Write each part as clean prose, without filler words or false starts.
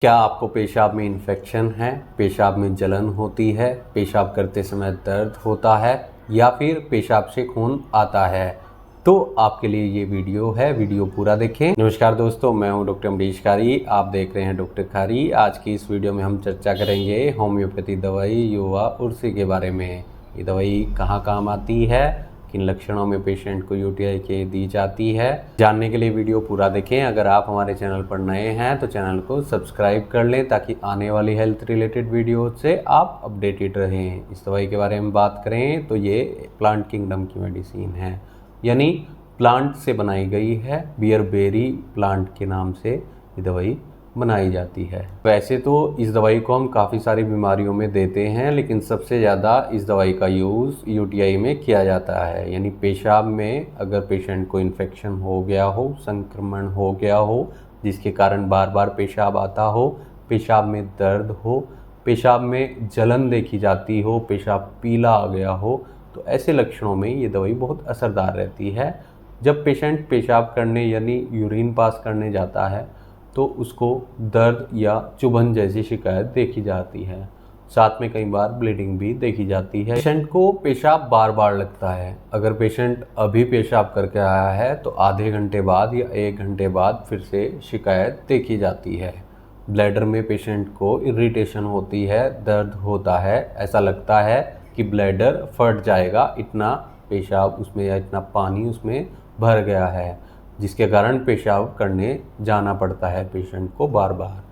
क्या आपको पेशाब में इन्फेक्शन है, पेशाब में जलन होती है, पेशाब करते समय दर्द होता है या फिर पेशाब से खून आता है? तो आपके लिए ये वीडियो है, वीडियो पूरा देखें। नमस्कार दोस्तों, मैं हूं डॉक्टर अमरीश खारी, आप देख रहे हैं डॉक्टर खारी। आज की इस वीडियो में हम चर्चा करेंगे होम्योपैथी दवाई युवा उर्सी के बारे में। ये दवाई कहाँ काम आती है, किन लक्षणों में पेशेंट को यूटीआई के दी जाती है, जानने के लिए वीडियो पूरा देखें। अगर आप हमारे चैनल पर नए हैं तो चैनल को सब्सक्राइब कर लें ताकि आने वाली हेल्थ रिलेटेड वीडियो से आप अपडेटेड रहें। इस दवाई के बारे में बात करें तो ये प्लांट किंगडम की मेडिसिन है, यानी प्लांट से बनाई गई है। बियरबेरी प्लांट के नाम से ये दवाई बनाई जाती है। वैसे तो इस दवाई को हम काफ़ी सारी बीमारियों में देते हैं, लेकिन सबसे ज़्यादा इस दवाई का यूज़ यूटीआई में किया जाता है, यानी पेशाब में अगर पेशेंट को इन्फेक्शन हो गया हो, संक्रमण हो गया हो जिसके कारण बार बार पेशाब आता हो, पेशाब में दर्द हो, पेशाब में जलन देखी जाती हो, पेशाब पीला आ गया हो, तो ऐसे लक्षणों में ये दवाई बहुत असरदार रहती है। जब पेशेंट पेशाब करने यानी यूरिन पास करने जाता है तो उसको दर्द या चुभन जैसी शिकायत देखी जाती है, साथ में कई बार ब्लीडिंग भी देखी जाती है। पेशेंट को पेशाब बार बार लगता है। अगर पेशेंट अभी पेशाब करके आया है तो आधे घंटे बाद या 1 घंटे बाद फिर से शिकायत देखी जाती है। ब्लैडर में पेशेंट को इरिटेशन होती है, दर्द होता है, ऐसा लगता है कि ब्लैडर फट जाएगा, इतना पेशाब उसमें या इतना पानी उसमें भर गया है, जिसके कारण पेशाब करने जाना पड़ता है पेशेंट को बार बार।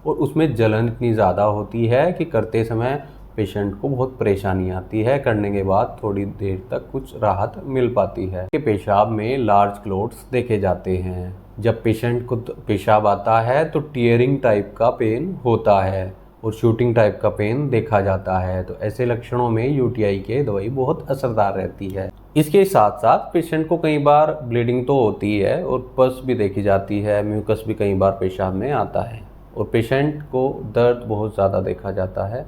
और उसमें जलन इतनी ज़्यादा होती है कि करते समय पेशेंट को बहुत परेशानी आती है, करने के बाद थोड़ी देर तक कुछ राहत मिल पाती है। कि पेशाब में लार्ज क्लोट्स देखे जाते हैं। जब पेशेंट को पेशाब आता है तो टीयरिंग टाइप का पेन होता है और शूटिंग टाइप का पेन देखा जाता है। तो ऐसे लक्षणों में यूटीआई के दवाई बहुत असरदार रहती है। इसके साथ साथ पेशेंट को कई बार ब्लीडिंग तो होती है और पस भी देखी जाती है, म्यूकस भी कई बार पेशाब में आता है और पेशेंट को दर्द बहुत ज़्यादा देखा जाता है।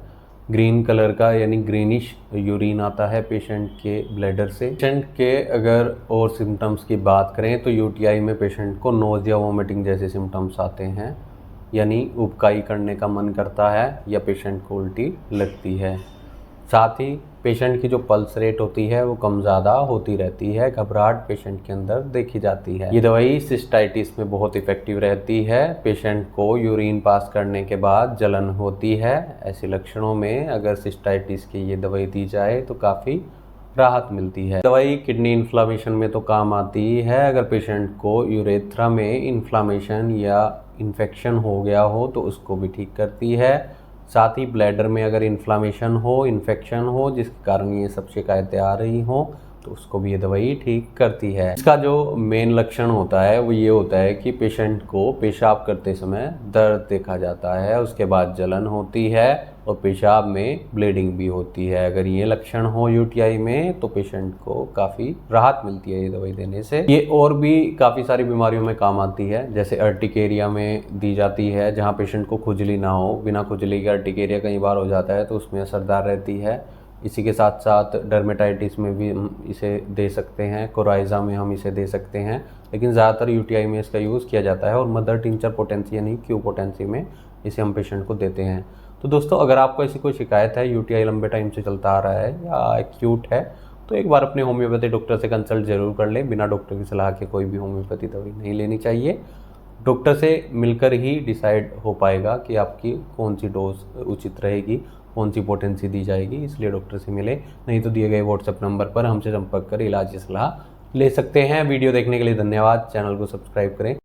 ग्रीन कलर का यानी ग्रीनिश यूरिन आता है पेशेंट के ब्लैडर से। पेशेंट के अगर और सिम्टम्स की बात करें तो यूटीआई में पेशेंट को नोज़िया, वोमिटिंग जैसे सिम्टम्स आते हैं, यानी उबकाई करने का मन करता है या पेशेंट को उल्टी लगती है। साथ ही पेशेंट की जो पल्स रेट होती है वो कम ज़्यादा होती रहती है, घबराहट पेशेंट के अंदर देखी जाती है। ये दवाई सिस्टाइटिस में बहुत इफ़ेक्टिव रहती है। पेशेंट को यूरिन पास करने के बाद जलन होती है। ऐसे लक्षणों में अगर सिस्टाइटिस की ये दवाई दी जाए तो काफ़ी राहत मिलती है। दवाई किडनी इन्फ्लामेशन में तो काम आती है। अगर पेशेंट को यूरेथ्रा में इन्फ्लामेशन या इन्फेक्शन हो गया हो तो उसको भी ठीक करती है। साथ ही ब्लैडर में अगर इन्फ्लामेशन हो, इन्फेक्शन हो जिसके कारण ये सब शिकायतें आ रही हों तो उसको भी ये दवाई ठीक करती है। इसका जो मेन लक्षण होता है वो ये होता है कि पेशेंट को पेशाब करते समय दर्द देखा जाता है, उसके बाद जलन होती है और पेशाब में ब्लीडिंग भी होती है। अगर ये लक्षण हो यूटीआई में तो पेशेंट को काफ़ी राहत मिलती है ये दवाई देने से। ये और भी काफ़ी सारी बीमारियों में काम आती है, जैसे अर्टिकेरिया में दी जाती है, जहाँ पेशेंट को खुजली ना हो। बिना खुजली के अर्टिकेरिया कई बार हो जाता है तो उसमें असरदार रहती है। इसी के साथ साथ डर्मेटाइटिस में भी हम इसे दे सकते हैं, कोराइजा में हम इसे दे सकते हैं, लेकिन ज़्यादातर यूटीआई में इसका यूज़ किया जाता है और मदर टिंचर पोटेंसी यानी क्यू पोटेंसी में इसे हम पेशेंट को देते हैं। तो दोस्तों, अगर आपको ऐसी कोई शिकायत है, यूटीआई लंबे टाइम से चलता आ रहा है या एक्यूट है, तो एक बार अपने होम्योपैथी डॉक्टर से कंसल्ट जरूर कर लें। बिना डॉक्टर की सलाह के कोई भी होम्योपैथी दवाई नहीं लेनी चाहिए। डॉक्टर से मिलकर ही डिसाइड हो पाएगा कि आपकी कौन सी डोज उचित रहेगी, कौन सी पोटेंसी दी जाएगी, इसलिए डॉक्टर से मिले। नहीं तो दिए गए व्हाट्सएप नंबर पर हमसे संपर्क कर इलाज की सलाह ले सकते हैं। वीडियो देखने के लिए धन्यवाद। चैनल को सब्सक्राइब करें।